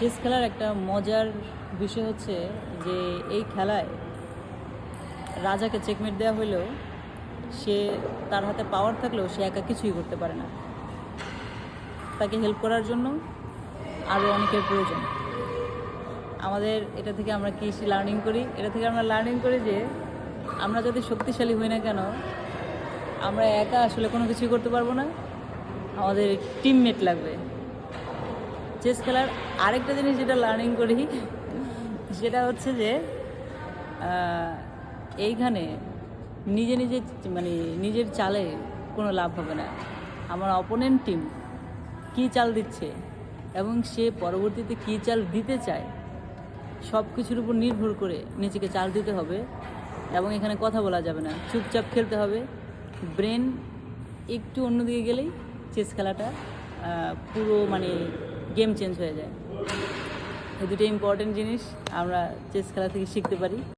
Chess খেলার একটা মজার বিষয় হচ্ছে যে এই খেলায় রাজাকে চেকমেট দেওয়া হলেও সে তার হাতে পাওয়ার থাকলেও সে একা কিছুই করতে পারে না। তাকে হেল্প করার জন্য আরও অনেকের প্রয়োজন। আমাদের এটা থেকে আমরা কী লার্নিং করি? এটা থেকে আমরা লার্নিং করি যে আমরা যদি শক্তিশালী হই না কেন, আমরা একা আসলে কোনো কিছুই করতে পারবো না, আমাদের টিমমেট লাগবে। চেস খেলার আরেকটা জিনিস যেটা লার্নিং করি সেটা হচ্ছে যে এইখানে নিজে মানে নিজের চালে কোনো লাভ হবে না। আমার অপোনেন্ট টিম কী চাল দিচ্ছে এবং সে পরবর্তীতে কী চাল দিতে চায় সব কিছুর উপর নির্ভর করে নিজেকে চাল দিতে হবে এবং এখানে কথা বলা যাবে না, চুপচাপ খেলতে হবে। ব্রেন একটু অন্যদিকে গেলেই চেস খেলাটা পুরো মানে গেম চেঞ্জ হয়ে যায়। এই দুটো ইম্পর্টেন্ট জিনিস আমরা চেস খেলা থেকে শিখতে পারি।